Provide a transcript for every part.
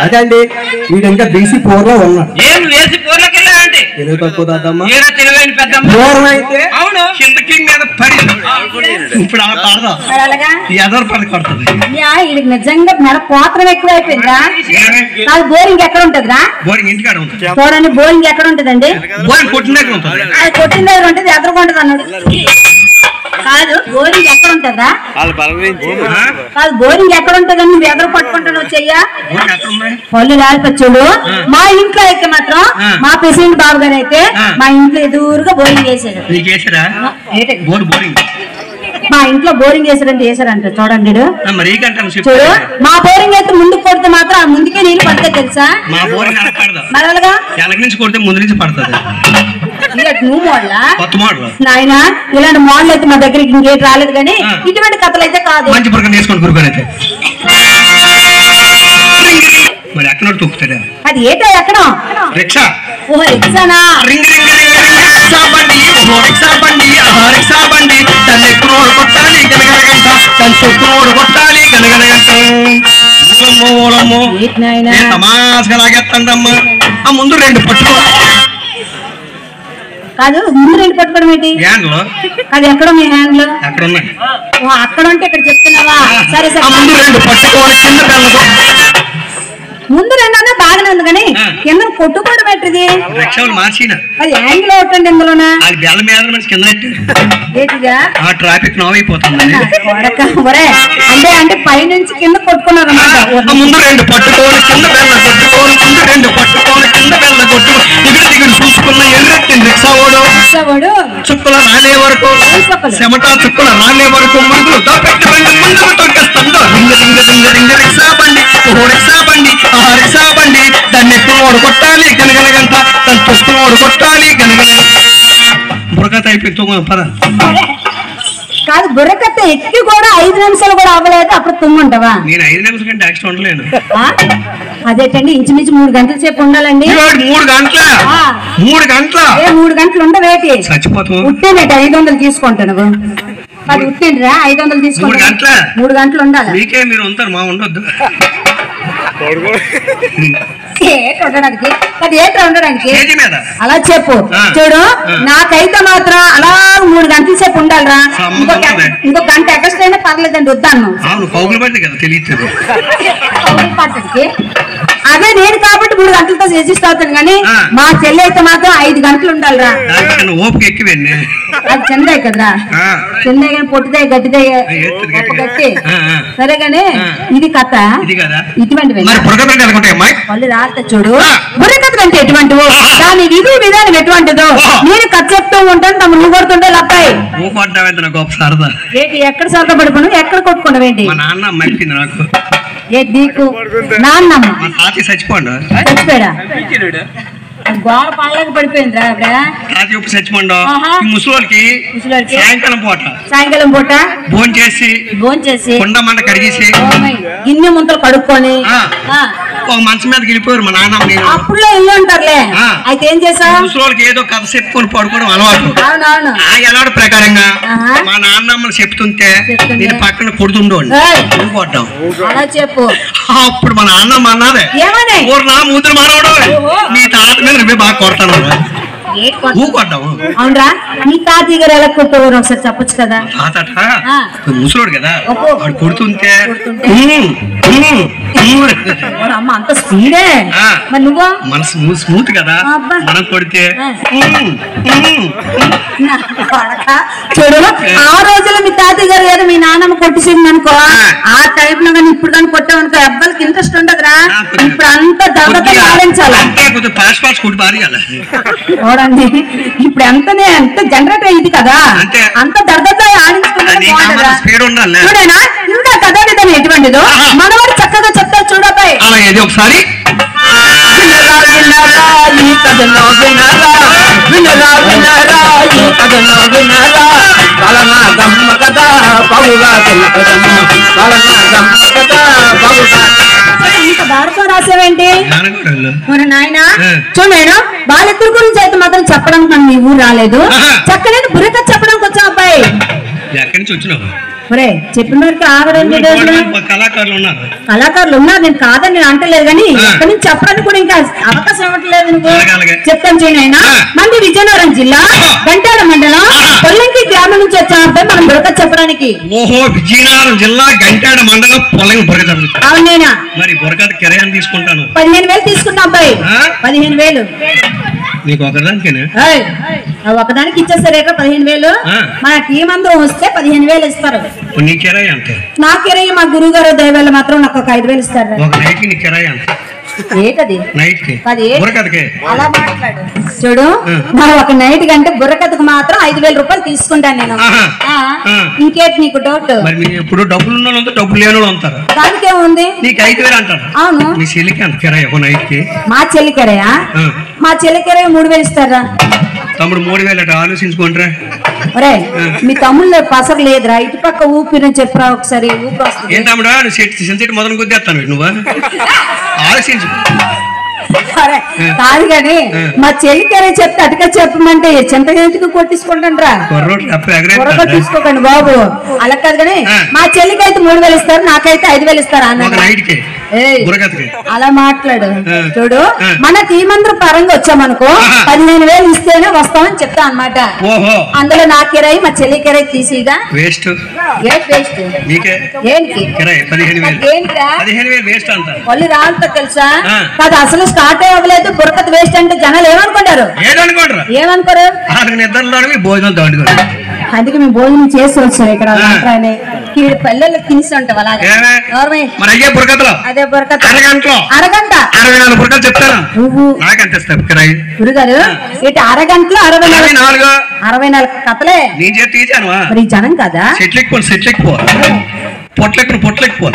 అదే అండి వీడు ఇంకా బీసీ 4 లో ఉన్నాడు. ఏం వేసి పోర్లోకి వెళ్ళావంటే తెలుగు తక్కువ తాతమ్మ తెలివైన పెద్దమ్మ అయితే అవును కిందకి మీద పడి ఇప్పుడు అలా పడదా ఎదరు పడి కొడుతుంది. వీళ్ళకి నిజంగా మెడ పోత్రం ఎక్కువ అయిపోయిందా? కాదు బోరింగ్ ఎక్కడ ఉంటదిరా? బోరింగ్ ఇంటికాడ ఉంటుంది. చూడండి బోరింగ్ ఎక్కడ ఉంటదండి? బోరింగ్ కొట్టిన దగ్గర ఉంటుంది. అది కొట్టిన దగ్గర ఉంటుంది ఎదురుకుంటది అన్నాడు. కాదు బోరింగ్ ఎక్కడ ఉంటదా? కాదు బోరింగ్ ఎక్కడ ఉంటదని నువ్వు ఎదురు పట్టుకుంటాను చెయ్యా పళ్ళు రాలిపచ్చుడు. మా ఇంట్లో అయితే మాత్రం మా ప్రెసిడెంట్ బాబు గారు అయితే మా ఇంట్లో ఎదురుగా బోరింగ్ వేసాడు. మా ఇంట్లో బోరింగ్ వేసారంటే వేసారంట చూడండి. చూడు మా బోరింగ్ అయితే ముందుకు కొడితే మాత్రం ఆ ముందుకే నీళ్ళు పడతాయి తెలుసా? మరలుగా నుంచి కొడితే ముందు నుంచి పడుతుంది. నాయన ఇలాంటి మోడల్ అయితే మా దగ్గరికి ఇంకేటి రాలేదు కానీ ఇటువంటి కథలు అయితే కాదు. మంచి పురకం తీసుకొని కూరుకొని అయితే మరి ఎక్కడ తొక్కుతాడా? అది ఏటో ఎక్కడ రిక్షా. ఓహో రిక్షానా? రిక్షా బండి రిక్షా బండి రిక్షా బండి తల్లి క్రోడు కొట్టాలి గనగనగంట తల్లి కొట్టాలి గనగనగంట తమాషగా లాగేస్తాడమ్మా. ఆ ముందు 2 పట్టుకో. కాదు ముందు 2 పట్టుకోవడం ఏంటి? హ్యాండ్లో. అది ఎక్కడ మీ హ్యాండ్లు? అక్కడ ఉన్నాయి. అక్కడ ఉంటే ఇక్కడ చెప్తున్నావా? సరే సరే ముందు 2 పట్టుకోవాలి కింద బెల్లదు. ముందు 2 అన్నా బాగానే ఉంది కానీ కింద కొట్టుకోవడం ఏంటిది? రిక్షాలు మార్చిన అది హ్యాంగ్ లో ఒకటండి ఇందులోనా? అది బెల్ల మీద నుంచి కింద ఏంటిదా? ఆ ట్రాఫిక్ నో అయిపోతుంది. అంటే పైనుంచి కింద కొట్టుకున్నారు అన్నమాట. ముందు 2 పట్టుకోవాలి కింద బెల్ల కొట్టుకోవాలి. ముందు 2 పట్టుకోవాలి కింద బెల్ల కొట్టుకో. దిగుడు చూసుకున్న ఎదురెత్తింది రిక్షావాడు. చుక్కల రాలే వరకు చెమటా చుక్కల రాలే వరకు ముందులు దాపెట్టి ముందుకు తొక్కేస్తాడు. రింగ రింగ రింగ రింగ రిక్షా బండి రిక్షా బండి రిక్షా బండి దాన్ని ఎప్పుడు కొట్టాలి గనగనగంట దాన్ని తొక్కుడు కొట్టాలి గనగన. బుర్రకథ అయిపోయింది పద. కాదు బుర్రకథ ఎక్కి కూడా 5 నిమిషాలు కూడా అవ్వలేదు అప్పుడు తుమ్ముంటావా? నేను 5 నిమిషాల కంటే ఎక్స్ట్రా ఉండలేను. అదేటండి ఇంచుమించు 3 గంటల సేపు ఉండాలండి. 3 గంటల 3 గంటల 3 గంటలు ఉండవేటి చచ్చిపోతావు. ఉట్టేనట 500 తీసుకుంటాను. అది ఉట్టేండిరా 500 తీసుకుంటా. 3 గంటలు ఉండాలి. మీకే మీరు ఉంటారు మా ఉండొద్దు. ఉండడానికి అది ఏట్రా ఉండడానికి అలా చెప్పు. చూడు నాకైతే మాత్రం అలా 3 గంటల సేపు ఉండాలిరా. ఇంకో గంట ఎక్స్ట్రా అయినా పర్లేదండి వద్దాను. అదే నేను కాబట్టి 3 గంటలతో అడ్జస్ట్ అవుతాను కానీ మా చెల్లి అయితే మాత్రం 5 గంటలు ఉండాలిరా. అది చెందే కదరా చెందే కానీ పొట్టిదే గట్టిదే గట్టి సరే గానీ ఇది కథ ఇటువంటి వాళ్ళు రాస్తా. చూడు బుర్రకథలు అంటే ఎటువంటివో దాని విధి విధానం ఎటువంటిదో నేను కథ చెప్తూ ఉంటాను. తమ నువ్వు కొడుతుంటే లబ్బాయి ఏంటి ఎక్కడ సరదా పడుకున్నావు ఎక్కడ కొట్టుకున్నావు ఏంటి? నీకు నాన్నమ్మ చచ్చిపోయాడా? గోడ పళ్ళకి పడిపోయిందిరా ముసలోళ్ళకి సాయంకాలం పూట భోంచేసి కొండమంట కడిగేసి గిన్నె ముంతలు కడుక్కొని మంచం మీద గెలిపోయారు మా నాన్నమ్మ. అప్పుడు ఇల్లు ఉంటారులే. అయితే ఏం చేసావు? ముసలోళ్ళకి ఏదో కథ చెప్పుకొని పడుకోవడం అలవాటు. ఆ అలవాటు ప్రకారంగా మా నాన్నమ్మలు చెప్తుంటే నేను పక్కన కొడుతుండోండి కొట్టాం. అలా చెప్పు. అప్పుడు మా నాన్నమ్మ అన్నదే నా మూతులు మానవడం నీ తాత మీద నువ్వే బాగా కొడతాను. అవునరా నీ తాతయ్య గారు ఎలా కొట్టేవారు ఒకసారి చెప్పొచ్చు కదా? ముసలోడు కదా వాడు కొడుతుంటే అమ్మ అంత స్పీడే. మరి నువ్వు మన స్మూత్ కదా మనం కొడితే. చూడు ఆ రోజుల్లో మీ తాతయ్య గారు ఏదో మీ నాన్నమ్మ కొట్టిసింది అనుకో ఆ టైప్ లో కానీ ఇప్పుడు కానీ కొట్టామనుకో అబ్బాయికి ఇంట్రెస్ట్ ఉండదురా. ఇప్పుడు అంత దెబ్బతో ఆడించాలి. చూడండి ఇప్పుడు ఎంత జనరేట్ అయ్యింది కదా అంత దర్దతో ఆడించుకుంటే చూడేనా ఇంకా కథ విధానం ఎటువంటిదో మనవాడు చక్కగా చెప్తారు. చూడబాయ్ ఒకసారి ఇంత భారతం రాసావేంటి మరి నాయన? చూడేనా వాళ్ళిద్దరి గురించి అయితే మాత్రం చెప్పడానికి మనం మీ ఊరు రాలేదు. చక్కనైన బుర్రకథ చెప్పడానికి వచ్చావు అబ్బాయి. ఎక్కడి నుంచి వచ్చినావు? ఒరే చెప్పిన వరకు ఆగడండి కళాకారులు ఉన్నారు. కళాకారులు ఉన్నారు, నేను కాదని నేను అంటలేదు కానీ ఎక్కడి నుంచి చెప్పడానికి కూడా ఇంకా అవకాశం ఇవ్వట్లేదు నువ్వు. చెప్తాను చేయను. అయినా మంది విజయనగరం జిల్లా గంటాల మండలం పొల్లంకి గ్రామం నుంచి వచ్చామంటే మనం బురక చెప్పడానికి. ఓహో, విజయనగరం జిల్లా గంటాడ మండలం పొల్లంకి బురక. అవునేనా? మరి బురక కిరాయాన్ని తీసుకుంటాను. 15,000 తీసుకున్నా అబ్బాయి. 15,000 నీకు ఒకదానికేనా? ఒకదానికి ఇచ్చేస్తారే 15,000. మన టీం అందరం వస్తే 15,000 ఇస్తారు. నీ కిరాయి అంతే. నా కిరాయి మా గురువు గారు దయవల్ల మాత్రం నాకు ఒక 5,000 ఇస్తారు. ఒక నైట్ నీ కిరాయి అంతే. ఏంటది? నైట్ కి అలా మాట్లాడు. చూడు, మనం ఒక నైట్ కంటే బుర్రకథకు మాత్రం 5,000 రూపాయలు తీసుకుంటాను నేను. ఇంకేంటి నీకు డౌట్? ఇప్పుడు డబ్బులు ఉన్న వాళ్ళు డబ్బులు లేని వాళ్ళు ఉంటారు. దానికేముంది? నీకు 5,000 అంటారు. అవును. మీ చెల్లికి అంత కిరాయి ఒక నైట్ కి? మా చెల్లి కిరాయా? మా చెల్లి కిరాయి 3,000 ఇస్తారా? తమ్ముడు 3,000 అట. ఆలోచించుకుంటారా? ఒరే మీ తమ్ముళ్ళు పసరు లేదురా, ఇటు పక్క ఊపిరి చెప్పరా ఒకసారి. ఊపిరి వస్తుంది. ఏం తమ్ముడా సెంచెట్ మొదలు గుద్దేస్తాను నువ్వు? ఆలోచించు. కాదు కానీ మా చెల్లికరే చెప్తే అటుగా చెప్పమంటే చింతకి కొట్టించుకుంటాను రా. తీసుకోకండి బాబు, అలా కాదు కానీ మా చెల్లికి అయితే 3,000 ఇస్తారు, నాకైతే 5,000 ఇస్తారు అన్న. అలా మాట్లాడు. చూడు, మన టీం అందరూ పరంగా వచ్చామనుకో 15,000 ఇస్తేనే వస్తామని చెప్తా అన్నమాట. అందులో నా కిరాయి మా చెల్లి కిరాయి తీసిగా వేస్ట్. వాళ్ళు రాళ్ళతో తెలుసా? కాదు అసలు స్టార్ట్ అవ్వలేదు, బుర్రకథ వేస్ట్ అంటే జనాలు ఏమనుకుంటారు? ఏమనుకోరు? అందుకే మేము భోజనం చేసి వచ్చాం ఇక్కడ. పల్లెలకు తినేసి ఉంటాం అలాగే. అదే బుర్రకథ అరగంట 24 చెప్తాను. గురుగారు ఇటు అరగంటలో 64 కథలే. మరి జనం కదా. పొట్లెక్కిపోవాలి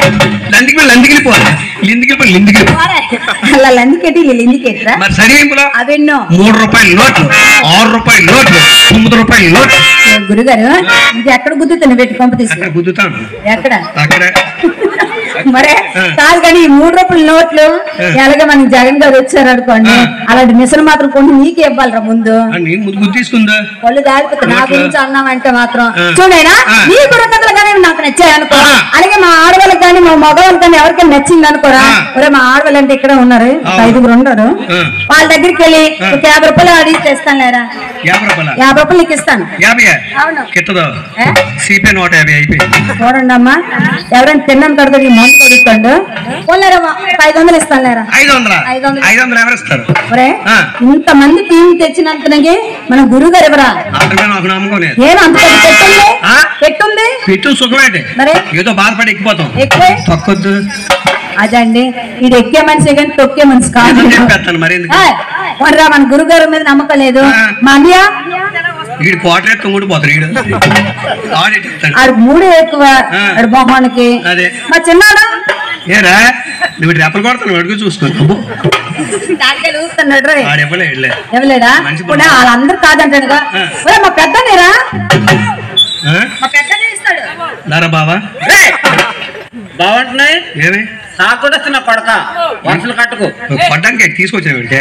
అలా లందికెట్టి లిందికెట్రా. మరి సరిగింపులో అవెన్నో 3 రూపాయల నోట్లు, 6 రూపాయల నోట్లు, 9 రూపాయల నోట్లు. గురుగారు ఇది ఎక్కడ గుద్దుతాను? పెట్టి పంప తీసుకు గుద్దుతాను. ఎక్కడ? మరే కాదు కానీ 3 రూపాయల నోట్లు ఎలాగే మనకి జగన్ గారు వచ్చారు అనుకోండి, అలాంటి మిషన్ మాత్రం కొన్ని నీకే ఇవ్వాలరా ముందు. తీసుకుందా వాళ్ళు దాడిపోతే నా గురించి అన్నామంటే మాత్రం చూడైనా నీ బుర్రకథలు కానీ నాకు నచ్చాయి అనుకో. అలాగే మా ఆడవాళ్ళకి కానీ మా మగవాళ్ళకి కానీ ఎవరికైనా నచ్చింది అనుకోరా. ఒరే మా ఆడవాళ్ళు అంటే ఇక్కడ ఉన్నారు, 5 ఉన్నారు. వాళ్ళ దగ్గరికి వెళ్ళి 50 రూపాయలు అడిగి తెస్తాను లేరా. 50 రూపాయలు నీకు ఇస్తాను. చూడండి అమ్మా, ఎవరైనా తిన్నాను కడుతుంది మందు కడుగుతాడు. 500 ఇస్తాను లేరా. 500 ఇంతమంది టీం తెచ్చినంతనకి మన గురువు గారు ఎవరా? నేను అంత పెట్టుంది మరి ఏదో బాధపడి ఎక్కిపోతాం. అదండి ఇది ఎక్కే మనిషి కానీ తొక్కే మనిషి కాదు. మరి మన గురువు గారి మీద నమ్మకం లేదు. మా అన్నయ్య ఆడు 3 ఎక్కువ మొహానికి. మా చిన్నాడు రెప్పలు కొడతాను అడుగు చూసుకున్నాడు. వాళ్ళందరూ కాదంటాడు. మా పెద్దనేరా, మా పెద్దనే ఇస్తాడు. బావా బాగుంటున్నాయి ఏమి సాకుడొస్తున్నా కొడక వర్షాలు కట్టుకు పడ్డానికి తీసుకొచ్చావంటే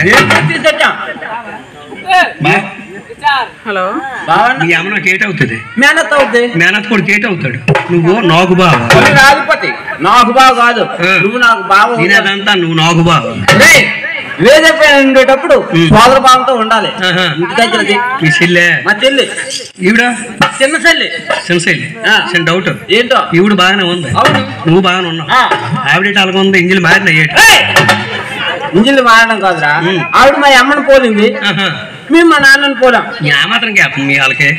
హలో మీ అమ్మ నాకు ఏట్ అవుతుంది. మేనత్ అవుతుంది. మేనత్ కూడా ఏట్ అవుతాడు. నువ్వు నాకు బావ రాజుపతి. నాకు బావ కాదు, నువ్వు నాకు బావ. నేనేదంతా నువ్వు నాకు బావ. వేదపై ఉండేటప్పుడు సోదర భావంతో ఉండాలి. ఇంటి దగ్గరది మీ చెల్లె? మా చెల్లి. ఈవిడ చిన్న చెల్లి. చిన్న డౌట్ ఏంటో, ఈవిడ బాగానే ఉంది, నువ్వు బాగానే ఉన్నావు. ఆవిడ అలాగ ఉంది, ఇంజిన్ మారిన ఇంజిన్ మారడం కాదురా, ఆవిడ మా అమ్మని పోలింది, మేము మా నాన్నని పోలాం. మాత్రం గ్యాప్ మీ వాళ్ళకి.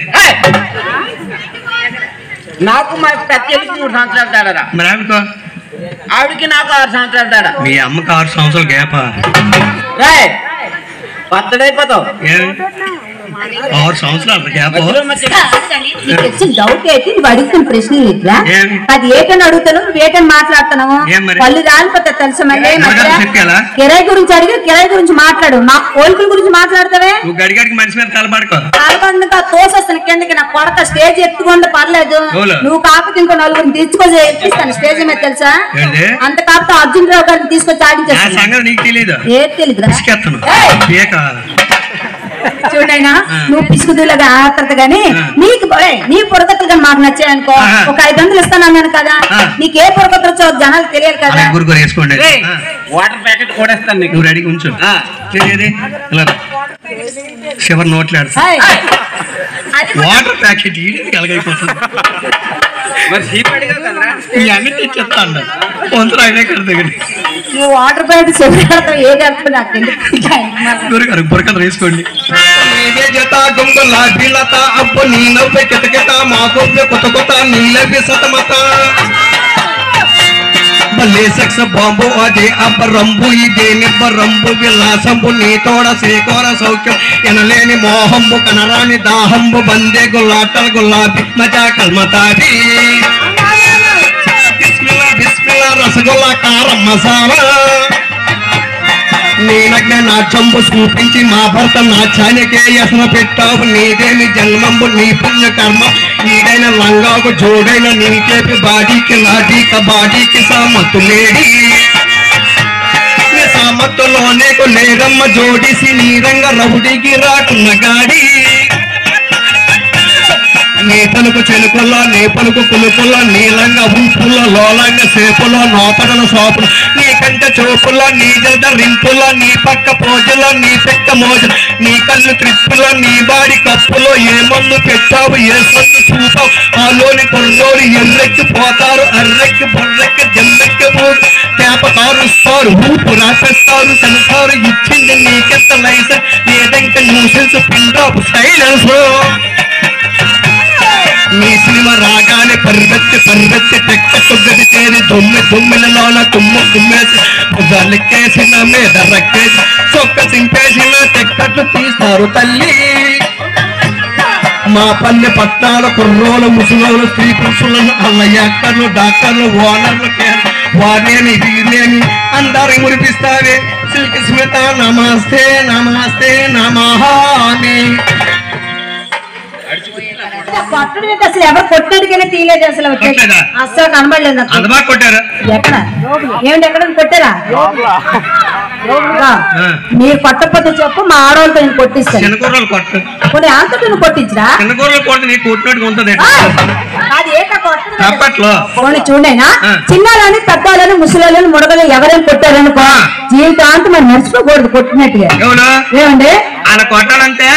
నాకు మా పెద్ద 3 సంవత్సరాలు తేడారా. మరి ఆవిడకో? ఆవిడకి నాకు 6 సంవత్సరాలు తేడా. మీ అమ్మకి 6 సంవత్సరాలు గ్యాపా? పత్తడైపోతావు. 6 సంవత్సరాలు గ్యాప్. డౌట్ అయితే నువ్వు అడుగుతున్న ప్రశ్న ఇట్లా అది ఏటని అడుగుతాను, నువ్వు ఏటని మాట్లాడుతున్నావు. పళ్ళు రాలిపోతా తెలుసు. మళ్ళీ కిరాయి గురించి అడిగి కిరాయి గురించి మాట్లాడు, నా కోరికల గురించి మాట్లాడతావే. గడిగడికి మనిషి మీద తలపడుకో. తలపడుగా తోసేస్తాను కిందకి. నా కొడక స్టేజ్ ఎత్తుకుంటే పర్లేదు, నువ్వు కాకపోతే ఇంకో 4 తీసుకొచ్చి ఎక్కిస్తాను స్టేజ్ మీద తెలుసా. అంత కాకపోతే అర్జున్ రావు గారిని తీసుకొచ్చి ఆడించేస్తాను. నీకు తెలియదు? ఏది తెలియదు. చూడైనా నువ్వు పిసుకుదులాగా ఆత్రత గాని నీకు నీ పొరగతులు కానీ మాకు నచ్చాయనుకో ఒక 500 ఇస్తాను అన్నాను కదా, నీకు ఏ పొరగతులు వచ్చో జనాలు తెలియాలి కదా. వేసుకోండి, వాటర్ ప్యాకెట్ కూడా ఇస్తాను నీకు, నువ్వు రెడీగా ఉంచు. చివరి నోట్లు వాటర్ ప్యాకెట్ ఎలాగైపోతుంది ఇవన్నీ తెచ్చేస్తాను వంతులు అయినా కడతా. నువ్వు వాటర్ ప్యాకెట్ చెప్పాడు ఏది అర్థం నాకు బురకలు వేసుకోండి. అప్పు నీ నవ్వే కిటకిట మా కొవ్వే కొత్త కొత్త నీలవి సతమత భలే సెక్స్ బాంబు అదే అబ్బరంబు ఇదే నిబ్బరంబు విలాసంబు నీ తోడ శ్రీకోర సౌఖ్యం ఎనలేని మోహంబు కనరాని దాహంబు బందే గుల్లాటల్ గులాబీ మజా కల్మతాది బిస్మిల్లా బిస్మిల్లా రసగుల్లా కారం మసాలా నీనజ్ఞ నా చంబు చూపించి మా భర్త నాట్యానికే యసన పెట్టావు నీదేని జన్మంబు నీ పుణ్య కర్మ నీడైన లంగాకు జోడైన నీకేపి బాడీకి లాడీక బాడీకి సామత్తు లేడి సామత్తులో నీకు లేరమ్మ జోడిసి నీరంగ రౌడికి రాకున్న గాడి నీ పలుకు చెలుకుల్లో నీ పలుకు కులుకుల్లో నీలంగా ఊపుల్లో లోలంగా సేపుల్లో నోతగల సోపులు నీ కంట చూపుల్లో నీ జల్ద రింపుల్లో నీ పక్క పోజులో నీ పెక్క మోజులు నీ కళ్ళు త్రిప్పులో నీ బాడి కప్పులో ఏ మందు పెట్టావు ఏ సందు చూపావు ఆలోని పొర్రోలు ఎర్రెక్కి పోతారు అర్రెక్కి బొర్రెక్కి జమ్మెక్కి పోరు తేప కారుస్తారు ఊపు రాసేస్తారు సెన్సారు ఇచ్చింది నీకెంత లైసెన్స్ లేదంటే న్యూసెన్స్ పిండాపు సైలెన్స్ నీ సినిమా రాగానే పరిగెత్తి పరిగెత్తి టెక్క తొగ్గది తేరి దుమ్మెలలోన తుమ్మేసి పొద్దులెక్కేసిన మీద రక్కేసి చొక్క సింపేసిన టెక్కట్లు తీస్తారు తల్లి మా పల్లె పట్టాల కుర్రోలు ముసలోలు స్త్రీ పురుషులను అల్లయ్యక్కర్లు డాక్టర్లు ఓనర్లు వారేని వీరేని అందరి మురిపిస్తారే సిల్క్ స్మిత నమస్తే నమస్తే నమహామి. కొట్టడం అసలు ఎవరు కొట్టడికైనా తీయలేదు, అసలు అస్సలు కనబడలేదు. ఎక్కడ ఏమిటి ఎక్కడ కొట్టారా? మీరు కొట్టకపోతే చెప్పు మా ఆడవాళ్ళతో నేను కొట్టిస్తాను. కొన్ని ఆంతటను కొట్టించరా? అది ఏటా కొట్టడం చూడైనా చిన్నాలని పెద్దవాళ్ళని ముసలాళ్ళని ముడగలు ఎవరైనా కొట్టారనుకో జీవితాంతం మనం మర్చిపోకూడదు కొట్టినట్టుగా. ఏమండి ఆయన కొట్టాలంటే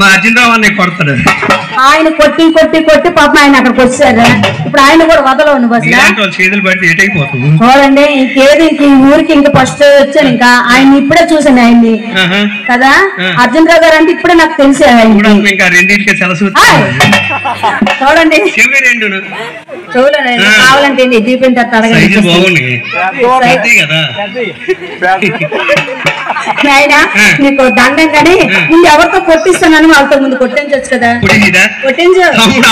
మా అర్జునరావు అన్నయ్య కొడతాడు. ఆయన కొట్టి కొట్టి కొట్టి పాపం ఆయన అక్కడికి వచ్చారు. ఇప్పుడు ఆయన కూడా వదలవు బస్ చేతులు పడితే ఎటైపోతుంది చూడండి. ఇంకేది ఈ ఊరికి ఇంకా ఫస్ట్ వచ్చాను. ఇంకా ఆయన ఇప్పుడే చూసాను ఆయన్ని కదా. అర్జునరావు గారు అంటే ఇప్పుడే నాకు తెలిసి ఇంకా రెండింటికి చూడండి చూడండి కావాలంటే దీపం ఆయన నీకు దండం కానీ ముందు ఎవరితో కొట్టిస్తానని వాళ్ళతో ముందు కొట్టించవచ్చు కదా. కొట్టించు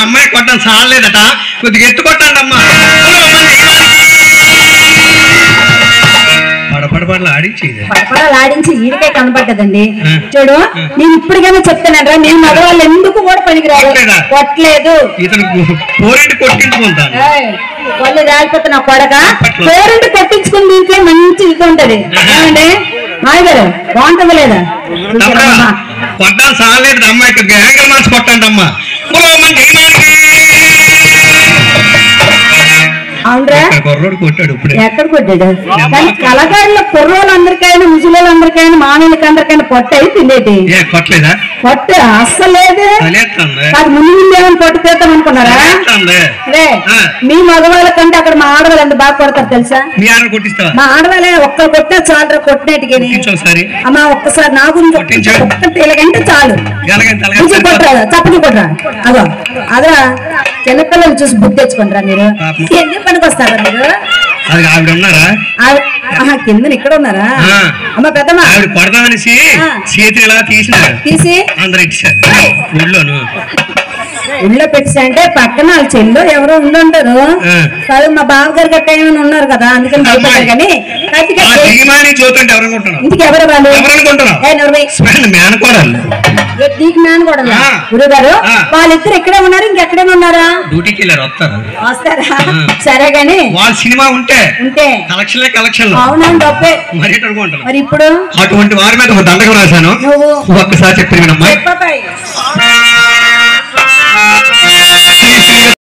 అమ్మాయి కొట్టడం చాలేదట, కొద్దిగా ఎత్తు కొట్టండి అమ్మా. ఆడించి ఈడికే కనపడ్డదండి. చూడు నేను ఇప్పటికైనా చెప్తానంటే నేను మగవాళ్ళు ఎందుకు కూడా పనికిరాదు. కొట్టలేదు వాళ్ళు రాలిపోతే నా కొడక పేరెంట్ కొట్టించుకుని దీంట్లో మంచి ఇది ఉంటది. ఏమండి మాయ గారు బాగుంటుంది లేదా? కొట్టడం చాలేదు అమ్మాయికి గ్యాంగర్ మనసు కొట్టండి అమ్మా. ఎక్కడ కొట్టాడు? కానీ కళాకారుల కుర్రోళ్ళందరికైనా ముసలోళ్ళందరికైనా మానవులకి అందరికైనా పొట్ట అయి తినేటి పొట్ట అస్సలు లేదు. అది ముందు ముందు ఏమైనా పొట్టు తీద్దాం అనుకున్నారా? మీ మగవాళ్ళ కంటే అక్కడ మా ఆడవాళ్ళు ఎంత బాగా కొడతారు తెలుసా? మా ఆడవాళ్ళే ఒక్కరు కొట్టే చాలు కొట్టినట్టుగా. అమ్మా ఒక్కసారి నా గురించి ఇలాగంటే చాలు కొట్టరా చప్పటి కొట్టరా. అదో అదా చిన్నపిల్లలు చూసి బుద్ధి తెచ్చుకుంటారా మీరు? ఎందుకు పనికి వస్తారా మీరు? కింద ఇక్కడ ఉన్నారా? అమ్మ పెద్దమ్మా కొడదామనేసి చేతి ఇలా తీసి తీసి అందరూ ఇచ్చారు ఊళ్ళోను. ఊళ్ళో పెట్టేసి అంటే పక్కన వాళ్ళ చెల్లు ఎవరో ఉండుంటారు కాదు మా బావగారు గట్ట ఏమైనా ఉన్నారు కదా అందుకని భయపడ్డారు కానీ ఇంటికి ఎవరు వాళ్ళు నీకు మ్యాన్ కూడా గురుగారు వాళ్ళిద్దరు ఇక్కడే ఉన్నారు ఇంకెక్కడైనా ఉన్నారా డ్యూటీకి వెళ్ళారు వస్తారా సరే గాని వాళ్ళ సినిమా ఉంటే కలెక్షన్ అవునండి గొప్పే మరి ఇప్పుడు అటువంటి వారి మీద ఒక దండకం రాశాను నువ్వు ఒక్కసారి చెప్పి చెప్పబాయ్